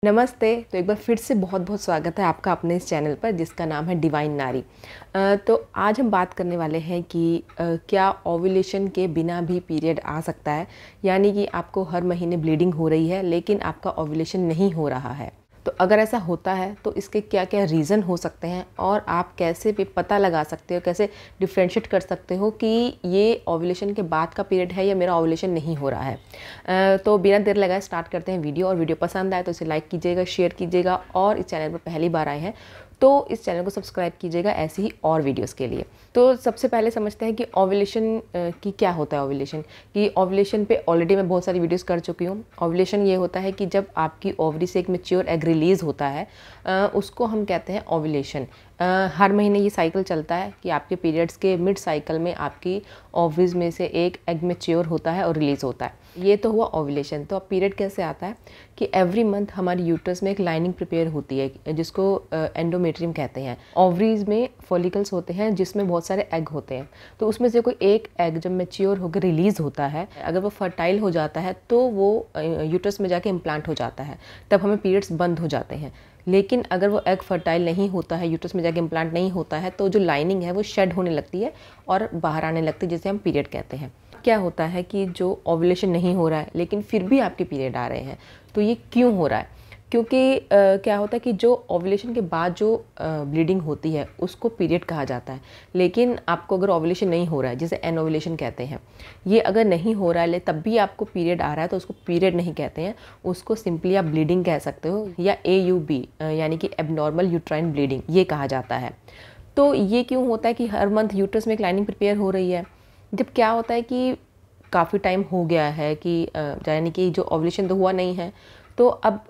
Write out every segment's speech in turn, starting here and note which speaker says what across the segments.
Speaker 1: नमस्ते। तो एक बार फिर से बहुत बहुत स्वागत है आपका अपने इस चैनल पर जिसका नाम है डिवाइन नारी। तो आज हम बात करने वाले हैं कि क्या ओव्यूलेशन के बिना भी पीरियड आ सकता है, यानी कि आपको हर महीने ब्लीडिंग हो रही है लेकिन आपका ओव्यूलेशन नहीं हो रहा है। तो अगर ऐसा होता है तो इसके क्या क्या रीज़न हो सकते हैं और आप कैसे भी पता लगा सकते हो, कैसे डिफ्रेंशिएट कर सकते हो कि ये ओव्यूलेशन के बाद का पीरियड है या मेरा ओव्यूलेशन नहीं हो रहा है। तो बिना देर लगाए स्टार्ट करते हैं वीडियो। और वीडियो पसंद आए तो इसे लाइक कीजिएगा, शेयर कीजिएगा और इस चैनल पर पहली बार आए हैं तो इस चैनल को सब्सक्राइब कीजिएगा ऐसे ही और वीडियोस के लिए। तो सबसे पहले समझते हैं कि ओव्यूलेशन की क्या होता है। ओव्यूलेशन की ओव्यूलेशन पे ऑलरेडी मैं बहुत सारी वीडियोस कर चुकी हूँ। ओव्यूलेशन ये होता है कि जब आपकी ओवरी से एक मैच्योर एग रिलीज़ होता है, उसको हम कहते हैं ओव्यूलेशन। हर महीने ये साइकिल चलता है कि आपके पीरियड्स के मिड साइकिल में आपकी ओवरीज में से एक एग मैच्योर होता है और रिलीज़ होता है। ये तो हुआ ओव्यूलेशन। तो अब पीरियड कैसे आता है कि एवरी मंथ हमारी यूट्रस में एक लाइनिंग प्रिपेयर होती है जिसको एंडोमेट्रियम कहते हैं। ओवरीज में फॉलिकल्स होते हैं जिसमें बहुत सारे एग होते हैं। तो उसमें से कोई एक एग जब मैच्योर होकर रिलीज़ होता है, अगर वो फर्टाइल हो जाता है तो वो यूट्रस में जाके इम्प्लांट हो जाता है, तब हमें पीरियड्स बंद हो जाते हैं। लेकिन अगर वो एग फर्टाइल नहीं होता है, यूट्रस में जाके इम्प्लांट नहीं होता है, तो जो लाइनिंग है वो शेड होने लगती है और बाहर आने लगती है, जिसे हम पीरियड कहते हैं। क्या होता है कि जो ओव्यूलेशन नहीं हो रहा है लेकिन फिर भी आपके पीरियड आ रहे हैं, तो ये क्यों हो रहा है? क्योंकि क्या होता है कि जो ओव्यूलेशन के बाद जो ब्लीडिंग होती है उसको पीरियड कहा जाता है। लेकिन आपको अगर ओव्यूलेशन नहीं हो रहा है, जिसे एनओव्यूलेशन कहते हैं, ये अगर नहीं हो रहा है तब भी आपको पीरियड आ रहा है, तो उसको पीरियड नहीं कहते हैं, उसको सिंपली आप ब्लीडिंग कह सकते हो या AUB यानी कि एबनॉर्मल यूट्राइन ब्लीडिंग ये कहा जाता है। तो ये क्यों होता है कि हर मंथ यूट्रस में एक लाइनिंग प्रिपेयर हो रही है, जब क्या होता है कि काफ़ी टाइम हो गया है कि यानी कि जो ओव्यूलेशन तो हुआ नहीं है, तो अब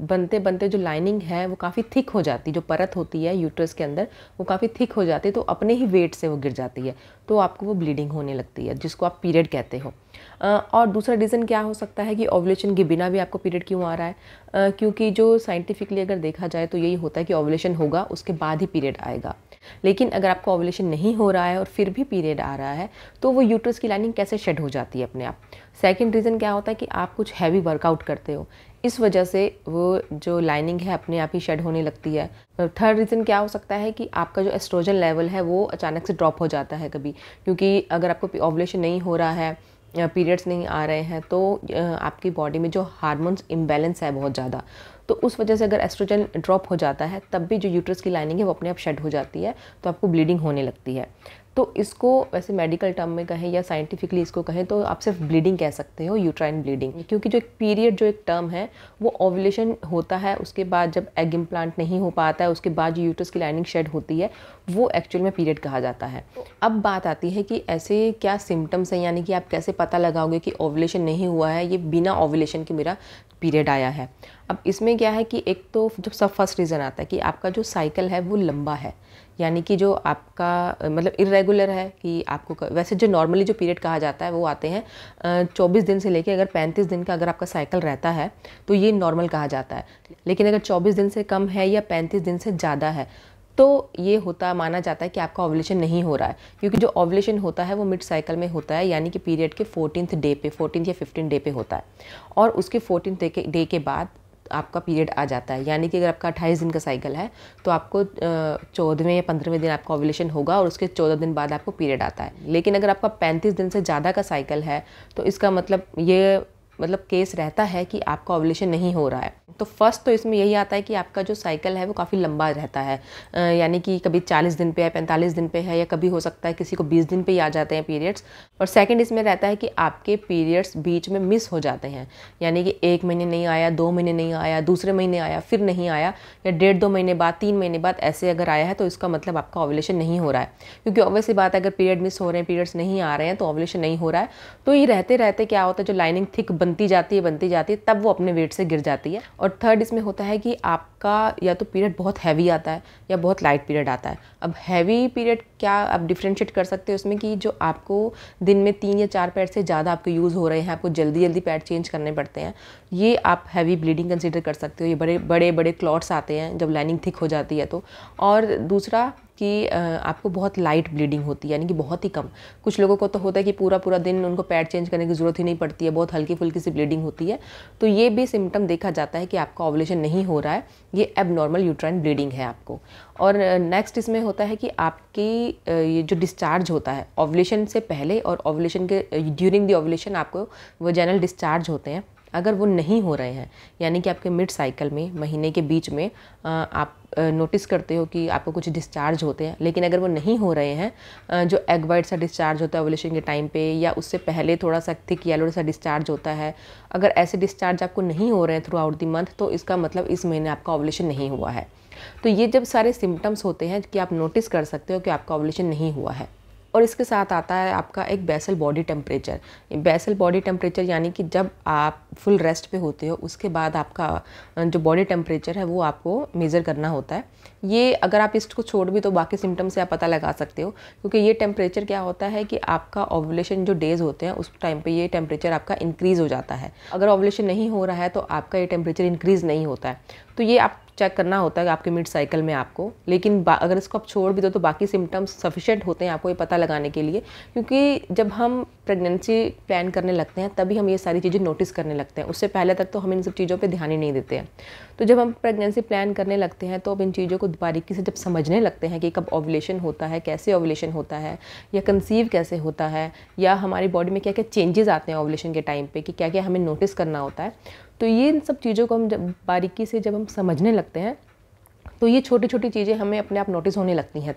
Speaker 1: बनते बनते जो लाइनिंग है वो काफ़ी थिक हो जाती है, जो परत होती है यूट्रस के अंदर वो काफ़ी थिक हो जाती है, तो अपने ही वेट से वो गिर जाती है, तो आपको वो ब्लीडिंग होने लगती है, जिसको आप पीरियड कहते हो। और दूसरा रीज़न क्या हो सकता है कि ओव्यूलेशन के बिना भी आपको पीरियड क्यों आ रहा है? क्योंकि जो साइंटिफिकली अगर देखा जाए तो यही होता है कि ओव्यूलेशन होगा उसके बाद ही पीरियड आएगा। लेकिन अगर आपको ओव्यूलेशन नहीं हो रहा है और फिर भी पीरियड आ रहा है, तो वो यूट्रस की लाइनिंग कैसे शेड हो जाती है अपने आप? सेकंड रीज़न क्या होता है कि आप कुछ हैवी वर्कआउट करते हो, इस वजह से वो जो लाइनिंग है अपने आप ही शेड होने लगती है। थर्ड रीज़न क्या हो सकता है कि आपका जो एस्ट्रोजन लेवल है वो अचानक से ड्रॉप हो जाता है कभी, क्योंकि अगर आपको ओव्यूलेशन नहीं हो रहा है, पीरियड्स नहीं आ रहे हैं, तो आपकी बॉडी में जो हार्मोन्स इम्बैलेंस है बहुत ज़्यादा, तो उस वजह से अगर एस्ट्रोजन ड्रॉप हो जाता है तब भी जो यूट्रस की लाइनिंग है वो अपने आप शेड हो जाती है, तो आपको ब्लीडिंग होने लगती है। तो इसको वैसे मेडिकल टर्म में कहें या साइंटिफिकली इसको कहें तो आप सिर्फ ब्लीडिंग कह सकते हो, यूट्राइन ब्लीडिंग। क्योंकि जो एक पीरियड जो एक टर्म है वो ओव्यूलेशन होता है, उसके बाद जब एग इम्प्लांट नहीं हो पाता है, उसके बाद जो यूट्रस की लाइनिंग शेड होती है, वो एक्चुअल में पीरियड कहा जाता है। अब बात आती है कि ऐसे क्या सिम्टम्स हैं, यानी कि आप कैसे पता लगाओगे कि ओव्यूलेशन नहीं हुआ है, ये बिना ओव्यूलेशन के मेरा पीरियड आया है। अब इसमें क्या है कि एक तो जो सब फर्स्ट रीज़न आता है कि आपका जो साइकिल है वो लंबा है, यानी कि जो आपका मतलब इरेगुलर है कि आपको वैसे जो नॉर्मली जो पीरियड कहा जाता है वो आते हैं 24 दिन से लेके अगर 35 दिन का अगर आपका साइकिल रहता है तो ये नॉर्मल कहा जाता है। लेकिन अगर 24 दिन से कम है या 35 दिन से ज़्यादा है तो ये माना जाता है कि आपका ओव्यूलेशन नहीं हो रहा है, क्योंकि जो ओव्यूलेशन होता है वो मिड साइकिल में होता है, यानी कि पीरियड के 14th डे पे, 14 या 15 डे पे होता है, और उसके 14 डे के बाद आपका पीरियड आ जाता है। यानी कि अगर आपका 28 दिन का साइकिल है तो आपको 14वें या 15वें दिन आपका ओव्यूलेशन होगा और उसके 14 दिन बाद आपको पीरियड आता है। लेकिन अगर आपका 35 दिन से ज़्यादा का साइकिल है तो इसका मतलब केस रहता है कि आपका ओव्यूलेशन नहीं हो रहा है। तो फर्स्ट तो इसमें यही आता है कि आपका जो साइकिल है वो काफ़ी लंबा रहता है, यानी कि कभी 40 दिन पे है, 45 दिन पे है, या कभी हो सकता है किसी को 20 दिन पे ही आ जाते हैं पीरियड्स। और सेकंड इसमें रहता है कि आपके पीरियड्स बीच में मिस हो जाते हैं, यानी कि 1 महीने नहीं आया, 2 महीने नहीं आया, दूसरे महीने आया, फिर नहीं आया, या 1.5-2 महीने बाद, 3 महीने बाद ऐसे अगर आया है तो इसका मतलब आपका ओव्यूलेशन नहीं हो रहा है। क्योंकि ऑब्वियस सी बात है अगर पीरियड मिस हो रहे हैं, पीरियड्स नहीं आ रहे हैं, तो ओव्यूलेशन नहीं हो रहा है। तो ये रहते रहते क्या होता है, जो लाइनिंग थिक बनती जाती है तब वो अपने वेट से गिर जाती है। और थर्ड इसमें होता है कि आपका या तो पीरियड बहुत हैवी आता है या बहुत लाइट पीरियड आता है। अब हैवी पीरियड क्या आप डिफ्रेंशिएट कर सकते हो उसमें कि जो आपको दिन में 3 या 4 पैड से ज़्यादा आपके यूज़ हो रहे हैं, आपको जल्दी जल्दी पैड चेंज करने पड़ते हैं, ये आप हैवी ब्लीडिंग कंसीडर कर सकते हो। ये बड़े बड़े क्लॉट्स आते हैं जब लाइनिंग थिक हो जाती है तो। और दूसरा कि आपको बहुत लाइट ब्लीडिंग होती है, यानी कि बहुत ही कम। कुछ लोगों को तो होता है कि पूरा पूरा दिन उनको पैड चेंज करने की ज़रूरत ही नहीं पड़ती है, बहुत हल्की फुल्की सी ब्लीडिंग होती है। तो ये भी सिम्टम देखा जाता है कि आपका ओवुलेशन नहीं हो रहा है, ये एबनॉर्मल यूट्राइन ब्लीडिंग है आपको। और नेक्स्ट इसमें होता है कि आपकी ये जो डिस्चार्ज होता है ओवुलेशन से पहले और ओवुलेशन के ड्यूरिंग द ओवुलेशन आपको वजाइनल डिस्चार्ज होते हैं। अगर वो नहीं हो रहे हैं, यानी कि आपके मिड साइकिल में, महीने के बीच में आप नोटिस करते हो कि आपको कुछ डिस्चार्ज होते हैं, लेकिन अगर वो नहीं हो रहे हैं, जो एग वाइट सा डिस्चार्ज होता है ओवुलेशन के टाइम पे, या उससे पहले थोड़ा सा थिक येलो सा डिस्चार्ज होता है, अगर ऐसे डिस्चार्ज आपको नहीं हो रहे हैं थ्रू आउट द मंथ, तो इसका मतलब इस महीने आपका ओवुलेशन नहीं हुआ है। तो ये जब सारे सिम्टम्स होते हैं कि आप नोटिस कर सकते हो कि आपका ओवुलेशन नहीं हुआ है। और इसके साथ आता है आपका एक basal body temperature. Basal body temperature यानी कि जब आप फुल रेस्ट पे होते हो उसके बाद आपका जो बॉडी टेम्परेचर है वो आपको मेज़र करना होता है। ये अगर आप इसको छोड़ भी तो बाकी सिम्टम से आप पता लगा सकते हो, क्योंकि ये टेम्परेचर क्या होता है कि आपका ओवुलेशन जो डेज़ होते हैं उस टाइम पे ये टेम्परेचर आपका इंक्रीज़ हो जाता है। अगर ओवुलेशन नहीं हो रहा है तो आपका ये टेम्परेचर इंक्रीज़ नहीं होता है। तो ये आप चेक करना होता है आपके मिड साइकिल में आपको। लेकिन अगर इसको आप छोड़ भी दो तो बाकी सिम्टम्स सफिशेंट होते हैं आपको ये पता लगाने के लिए, क्योंकि जब हम प्रेगनेंसी प्लान करने लगते हैं तभी हम ये सारी चीज़ें नोटिस करने लगते हैं। उससे पहले तक तो हम इन सब चीज़ों पे ध्यान ही नहीं देते हैं। तो जब हम प्रेगनेंसी प्लान करने लगते हैं तो अब इन चीज़ों को बारीकी से जब समझने लगते हैं कि कब ओवुलेशन होता है, कैसे ओवुलेशन होता है, या कंसीव कैसे होता है, या हमारी बॉडी में क्या क्या चेंजेस आते हैं ओवुलेशन के टाइम पे, कि क्या क्या हमें नोटिस करना होता है, तो ये इन सब चीज़ों को हम जब बारीकी से जब हम समझने लगते हैं तो ये छोटी छोटी चीज़ें हमें अपने आप नोटिस होने लगती हैं।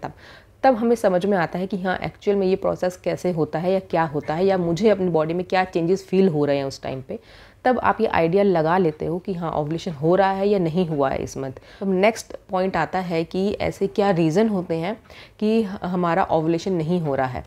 Speaker 1: तब हमें समझ में आता है कि हाँ एक्चुअल में ये प्रोसेस कैसे होता है, या क्या होता है, या मुझे अपनी बॉडी में क्या चेंजेस फील हो रहे हैं उस टाइम पे। तब आप ये आइडिया लगा लेते हो कि हाँ ओवुलेशन हो रहा है या नहीं हुआ है इस मंथ। तो नेक्स्ट पॉइंट आता है कि ऐसे क्या रीज़न होते हैं कि हमारा ओवुलेशन नहीं हो रहा है।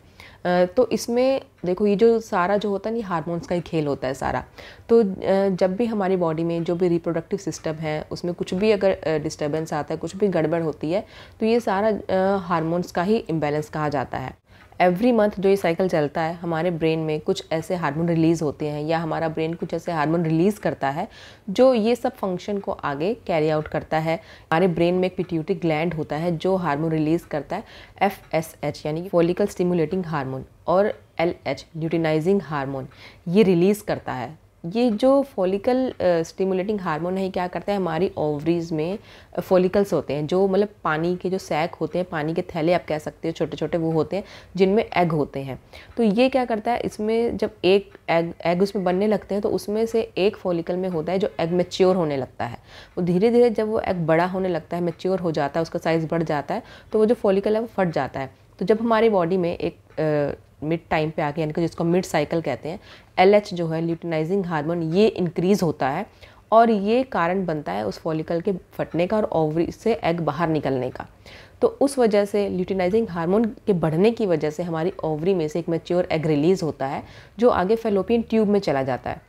Speaker 1: तो इसमें देखो ये जो सारा जो होता है ये हार्मोन्स का ही खेल होता है सारा। तो जब भी हमारी बॉडी में जो भी रिप्रोडक्टिव सिस्टम है उसमें कुछ भी अगर डिस्टर्बेंस आता है, कुछ भी गड़बड़ होती है, तो ये सारा हार्मोन्स का ही इम्बैलेंस कहा जाता है। एवरी मंथ जो ये साइकिल चलता है हमारे ब्रेन में कुछ ऐसे हार्मोन रिलीज़ होते हैं, या हमारा ब्रेन कुछ ऐसे हार्मोन रिलीज़ करता है जो ये सब फंक्शन को आगे कैरी आउट करता है। हमारे ब्रेन में एक पिट्यूटरी ग्लैंड होता है जो हार्मोन रिलीज़ करता है FSH यानी कि फॉलिकल स्टिमुलेटिंग हार्मोन, और LH ल्यूटिनाइजिंग हार्मोन ये रिलीज़ करता है। ये जो फॉलिकल स्टिमुलेटिंग हार्मोन है क्या करता है, हमारी ओवरीज में फॉलिकल्स होते हैं जो मतलब पानी के जो सैक होते हैं, पानी के थैले आप कह सकते हो, छोटे छोटे वो होते हैं जिनमें एग होते हैं। तो ये क्या करता है, इसमें जब एक एग उसमें बनने लगते हैं तो उसमें से एक फॉलिकल में होता है जो एग मैच्योर होने लगता है। वो धीरे धीरे जब वो एग बड़ा होने लगता है, मैच्योर हो जाता है, उसका साइज़ बढ़ जाता है, तो वो जो फॉलिकल है वो फट जाता है। तो जब हमारी बॉडी में एक मिड टाइम पे आके, यानी कि जिसको मिड साइकिल कहते हैं, LH जो है ल्यूटिनाइजिंग हार्मोन ये इंक्रीज़ होता है, और ये कारण बनता है उस फॉलिकल के फटने का और ओवरी से एग बाहर निकलने का। तो उस वजह से ल्यूटिनाइजिंग हार्मोन के बढ़ने की वजह से हमारी ओवरी में से एक मैच्योर एग रिलीज़ होता है जो आगे फैलोपियन ट्यूब में चला जाता है।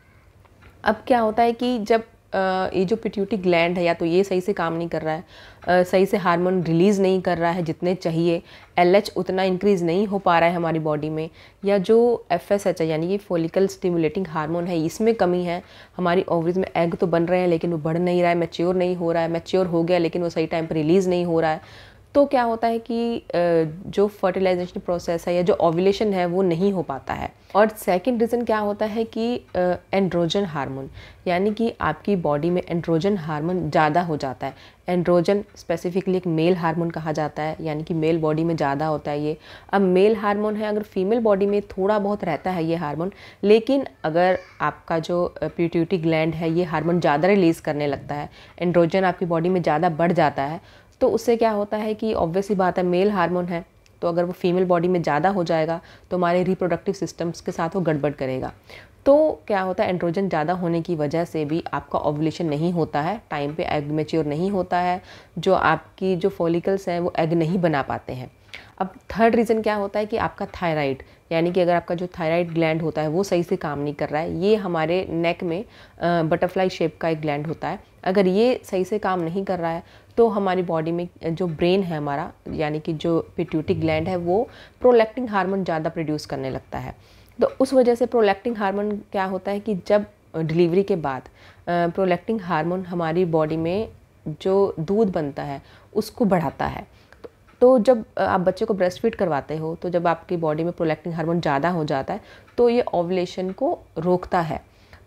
Speaker 1: अब क्या होता है कि जब ये जो पिट्यूटरी ग्लैंड है या तो ये सही से काम नहीं कर रहा है, सही से हार्मोन रिलीज़ नहीं कर रहा है जितने चाहिए, LH उतना इंक्रीज़ नहीं हो पा रहा है हमारी बॉडी में, या जो FSH है यानी कि फॉलिकल स्टिमुलेटिंग हार्मोन है इसमें कमी है, हमारी ओवरीज में एग तो बन रहे हैं लेकिन वो बढ़ नहीं रहा है, मैच्योर नहीं हो रहा है, मैच्योर हो गया लेकिन वो सही टाइम पर रिलीज़ नहीं हो रहा है, तो क्या होता है कि जो फर्टिलाइजेशन प्रोसेस है या जो ओव्यूलेशन है वो नहीं हो पाता है। और सेकंड रीज़न क्या होता है कि एंड्रोजन हार्मोन, यानी कि आपकी बॉडी में एंड्रोजन हार्मोन ज़्यादा हो जाता है। एंड्रोजन स्पेसिफिकली एक मेल हार्मोन कहा जाता है, यानी कि मेल बॉडी में ज़्यादा होता है ये। अब मेल हार्मोन है, अगर फीमेल बॉडी में थोड़ा बहुत रहता है ये हार्मोन, लेकिन अगर आपका जो पिट्यूटरी ग्लैंड है ये हार्मोन ज़्यादा रिलीज़ करने लगता है, एंड्रोजन आपकी बॉडी में ज़्यादा बढ़ जाता है, तो उससे क्या होता है कि ऑब्वियस ही बात है मेल हार्मोन है, तो अगर वो फीमेल बॉडी में ज़्यादा हो जाएगा तो हमारे रिप्रोडक्टिव सिस्टम्स के साथ वो गड़बड़ करेगा। तो क्या होता है, एंड्रोजन ज़्यादा होने की वजह से भी आपका ओव्यूलेशन नहीं होता है, टाइम पे एग मैच्योर नहीं होता है, जो आपकी जो फॉलिकल्स हैं वो एग नहीं बना पाते हैं। अब थर्ड रीज़न क्या होता है कि आपका थायराइड, यानी कि अगर आपका जो थायराइड ग्लैंड होता है वो सही से काम नहीं कर रहा है, ये हमारे नेक में बटरफ्लाई शेप का एक ग्लैंड होता है, अगर ये सही से काम नहीं कर रहा है तो हमारी बॉडी में जो ब्रेन है हमारा, यानी कि जो पिट्यूटरी ग्लैंड है वो प्रोलैक्टिन हार्मोन ज़्यादा प्रोड्यूस करने लगता है। तो उस वजह से प्रोलैक्टिन हार्मोन क्या होता है कि जब डिलीवरी के बाद प्रोलैक्टिन हार्मोन हमारी बॉडी में जो दूध बनता है उसको बढ़ाता है। तो जब आप बच्चे को ब्रेस्ट फीड करवाते हो तो जब आपकी बॉडी में प्रोलैक्टिन हार्मोन ज़्यादा हो जाता है तो ये ओवुलेशन को रोकता है।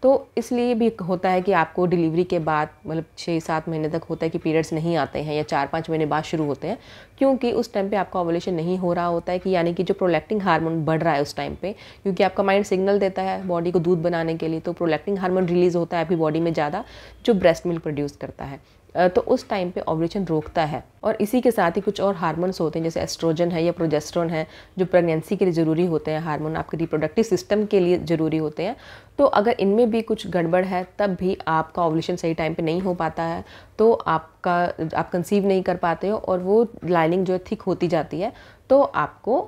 Speaker 1: तो इसलिए भी होता है कि आपको डिलीवरी के बाद मतलब 6-7 महीने तक होता है कि पीरियड्स नहीं आते हैं या 4-5 महीने बाद शुरू होते हैं, क्योंकि उस टाइम पे आपका ओवुलेशन नहीं हो रहा होता है, कि यानी कि जो प्रोलैक्टिन हार्मोन बढ़ रहा है उस टाइम पे, क्योंकि आपका माइंड सिग्नल देता है बॉडी को दूध बनाने के लिए, तो प्रोलैक्टिन हार्मोन रिलीज़ होता है आपकी बॉडी में ज़्यादा, जो ब्रेस्ट मिल्क प्रोड्यूस करता है। तो उस टाइम पे ओवुलेशन रोकता है। और इसी के साथ ही कुछ और हार्मोन्स होते हैं जैसे एस्ट्रोजन है या प्रोजेस्टेरोन है, जो प्रेगनेंसी के लिए ज़रूरी होते हैं हार्मोन, आपके रिप्रोडक्टिव सिस्टम के लिए ज़रूरी होते हैं। तो अगर इनमें भी कुछ गड़बड़ है तब भी आपका ओवुलेशन सही टाइम पे नहीं हो पाता है, तो आप कंसीव नहीं कर पाते हो और वो लाइनिंग जो है थिक होती जाती है, तो आपको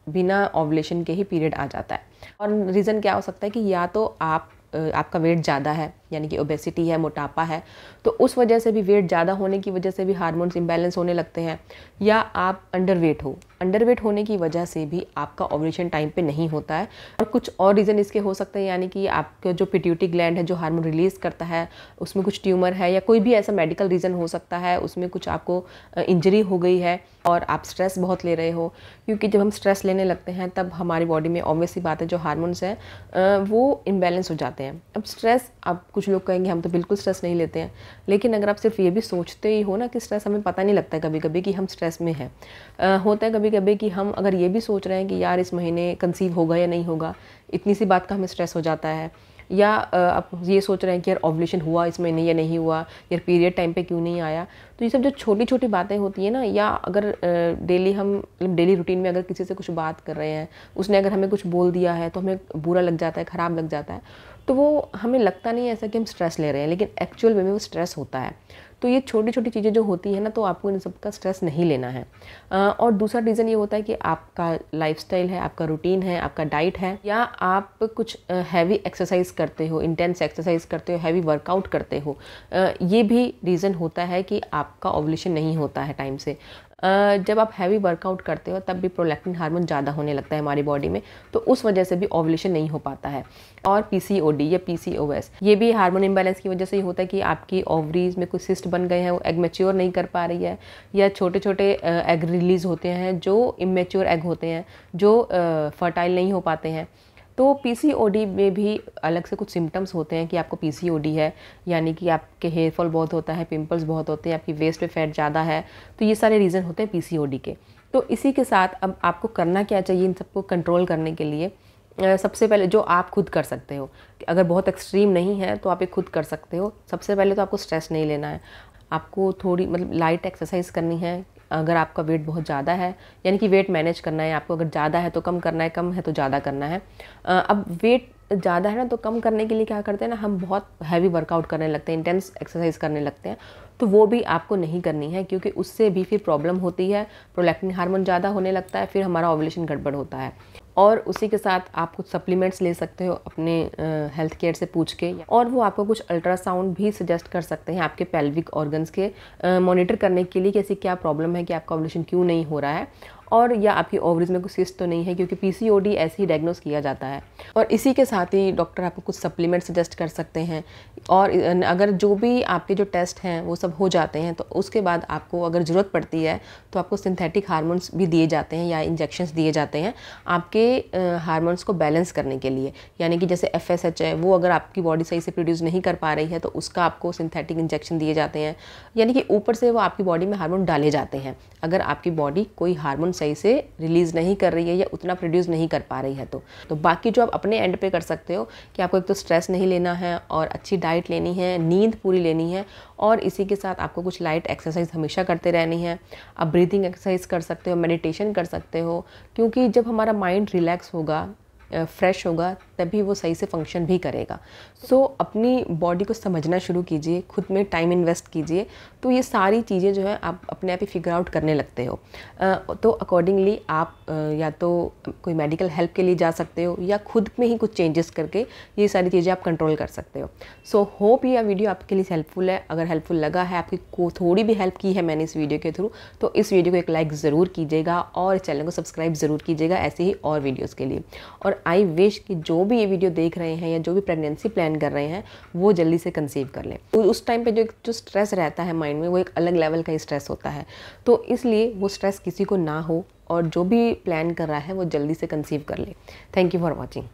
Speaker 1: बिना ओवुलेशन के ही पीरियड आ जाता है। और रीज़न क्या हो सकता है कि या तो आपका वेट ज़्यादा है, यानी कि ओबेसिटी है, मोटापा है, तो उस वजह से भी, वेट ज़्यादा होने की वजह से भी हार्मोन्स इम्बैलेंस होने लगते हैं, या आप अंडरवेट हो, अंडरवेट होने की वजह से भी आपका ओवुलेशन टाइम पे नहीं होता है। और कुछ और रीज़न इसके हो सकते हैं, यानी कि आपका जो पिट्यूटरी ग्लैंड है जो हार्मोन रिलीज़ करता है उसमें कुछ ट्यूमर है, या कोई भी ऐसा मेडिकल रीज़न हो सकता है, उसमें कुछ आपको इंजरी हो गई है और आप स्ट्रेस बहुत ले रहे हो, क्योंकि जब हम स्ट्रेस लेने लगते हैं तब हमारी बॉडी में ऑब्वियस सी बात है जो हार्मोन्स हैं वो इम्बैलेंस हो जाते हैं। अब स्ट्रेस, अब कुछ लोग कहेंगे हम तो बिल्कुल स्ट्रेस नहीं लेते हैं, लेकिन अगर आप सिर्फ ये भी सोचते ही हो ना कि स्ट्रेस, हमें पता नहीं लगता है कभी कभी कि हम स्ट्रेस में हैं। होता है कभी कभी कि हम अगर ये भी सोच रहे हैं कि यार इस महीने कंसीव होगा या नहीं होगा, इतनी सी बात का हमें स्ट्रेस हो जाता है, या आप ये सोच रहे हैं कि यार ओवुलेशन हुआ इस महीने या नहीं हुआ, यार पीरियड टाइम पे क्यों नहीं आया। तो ये सब जो छोटी छोटी बातें होती हैं ना, या अगर डेली हम डेली रूटीन में अगर किसी से कुछ बात कर रहे हैं, उसने अगर हमें कुछ बोल दिया है तो हमें बुरा लग जाता है, ख़राब लग जाता है, तो वो हमें लगता नहीं है ऐसा कि हम स्ट्रेस ले रहे हैं, लेकिन एक्चुअल में वो स्ट्रेस होता है। तो ये छोटी छोटी चीज़ें जो होती हैं ना, तो आपको इन सब का स्ट्रेस नहीं लेना है। और दूसरा रीज़न ये होता है कि आपका लाइफस्टाइल है, आपका रूटीन है, आपका डाइट है, या आप कुछ हैवी एक्सरसाइज करते हो, इंटेंस एक्सरसाइज करते हो, हैवी वर्कआउट करते हो, ये भी रीज़न होता है कि आपका ओवुलेशन नहीं होता है टाइम से। जब आप हैवी वर्कआउट करते हो तब भी प्रोलैक्टिन हार्मोन ज़्यादा होने लगता है हमारी बॉडी में, तो उस वजह से भी ओवुलेशन नहीं हो पाता है। और पीसीओडी या पीसीओएस, ये भी हार्मोन इम्बैलेंस की वजह से ही होता है कि आपकी ओवरीज में कुछ सिस्ट बन गए हैं, वो एग मैच्योर नहीं कर पा रही है, या छोटे छोटे एग रिलीज़ होते हैं जो इमेच्योर एग होते हैं, जो फर्टाइल नहीं हो पाते हैं। तो पीसीओडी में भी अलग से कुछ सिम्टम्स होते हैं कि आपको पीसीओडी है, यानी कि आपके हेयर फॉल बहुत होता है, पिंपल्स बहुत होते हैं, आपकी वेस्ट पे फैट ज़्यादा है, तो ये सारे रीज़न होते हैं पीसीओडी के। तो इसी के साथ अब आपको करना क्या चाहिए इन सबको कंट्रोल करने के लिए? सबसे पहले जो आप खुद कर सकते हो, अगर बहुत एक्सट्रीम नहीं है तो आप ये खुद कर सकते हो। सबसे पहले तो आपको स्ट्रेस नहीं लेना है, आपको थोड़ी मतलब लाइट एक्सरसाइज करनी है। अगर आपका वेट बहुत ज़्यादा है, यानी कि वेट मैनेज करना है आपको, अगर ज़्यादा है तो कम करना है, कम है तो ज़्यादा करना है। अब वेट ज़्यादा है ना, तो कम करने के लिए क्या करते हैं ना, हम बहुत हैवी वर्कआउट करने लगते हैं, इंटेंस एक्सरसाइज करने लगते हैं, तो वो भी आपको नहीं करनी है, क्योंकि उससे भी फिर प्रॉब्लम होती है, प्रोलैक्टिन हार्मोन ज़्यादा होने लगता है, फिर हमारा ओवुलेशन गड़बड़ होता है। और उसी के साथ आप कुछ सप्लीमेंट्स ले सकते हो अपने हेल्थ केयर से पूछ के, और वो आपको कुछ अल्ट्रासाउंड भी सजेस्ट कर सकते हैं आपके पेल्विक ऑर्गन्स के मॉनिटर करने के लिए कि ऐसी क्या प्रॉब्लम है कि आपका ओवुलेशन क्यों नहीं हो रहा है, और या आपकी ओवरीज में कुछ सिस्ट तो नहीं है, क्योंकि पीसीओडी ऐसे ही डायग्नोस किया जाता है। और इसी के साथ ही डॉक्टर आपको कुछ सप्लीमेंट सजेस्ट कर सकते हैं। और अगर जो भी आपके जो टेस्ट हैं वो सब हो जाते हैं, तो उसके बाद आपको अगर ज़रूरत पड़ती है तो आपको सिंथेटिक हार्मोन्स भी दिए जाते हैं या इंजेक्शंस दिए जाते हैं आपके हार्मोन्स को बैलेंस करने के लिए। यानी कि जैसे FSH है, वो अगर आपकी बॉडी सही से प्रोड्यूस नहीं कर पा रही है तो उसका आपको सिंथेटिक इंजेक्शन दिए जाते हैं, यानी कि ऊपर से वो आपकी बॉडी में हार्मोन डाले जाते हैं अगर आपकी बॉडी कोई हार्मोन सही से रिलीज़ नहीं कर रही है या उतना प्रोड्यूस नहीं कर पा रही है। तो बाकी जो आप अपने एंड पे कर सकते हो कि आपको एक तो स्ट्रेस नहीं लेना है, और अच्छी डाइट लेनी है, नींद पूरी लेनी है, और इसी के साथ आपको कुछ लाइट एक्सरसाइज हमेशा करते रहनी है। आप ब्रीथिंग एक्सरसाइज कर सकते हो, मेडिटेशन कर सकते हो, क्योंकि जब हमारा माइंड रिलैक्स होगा, फ्रेश होगा, तभी वो सही से फंक्शन भी करेगा। सो अपनी बॉडी को समझना शुरू कीजिए, खुद में टाइम इन्वेस्ट कीजिए, तो ये सारी चीज़ें जो है आप अपने आप ही फिगर आउट करने लगते हो। तो अकॉर्डिंगली आप या तो कोई मेडिकल हेल्प के लिए जा सकते हो, या खुद में ही कुछ चेंजेस करके ये सारी चीज़ें आप कंट्रोल कर सकते हो। सो होप ये वीडियो आपके लिए हेल्पफुल है। अगर हेल्पफुल लगा है, आपकी को थोड़ी भी हेल्प की है मैंने इस वीडियो के थ्रू, तो इस वीडियो को एक लाइक ज़रूर कीजिएगा और चैनल को सब्सक्राइब ज़रूर कीजिएगा ऐसे ही और वीडियोज़ के लिए। और आई विश कि जो भी ये वीडियो देख रहे हैं या जो भी प्रेगनेंसी प्लान कर रहे हैं वो जल्दी से कंसीव कर लें। उस टाइम पे जो स्ट्रेस रहता है माइंड में वो एक अलग लेवल का स्ट्रेस होता है, तो इसलिए वो स्ट्रेस किसी को ना हो और जो भी प्लान कर रहा है वो जल्दी से कंसीव कर ले। Thank you for watching.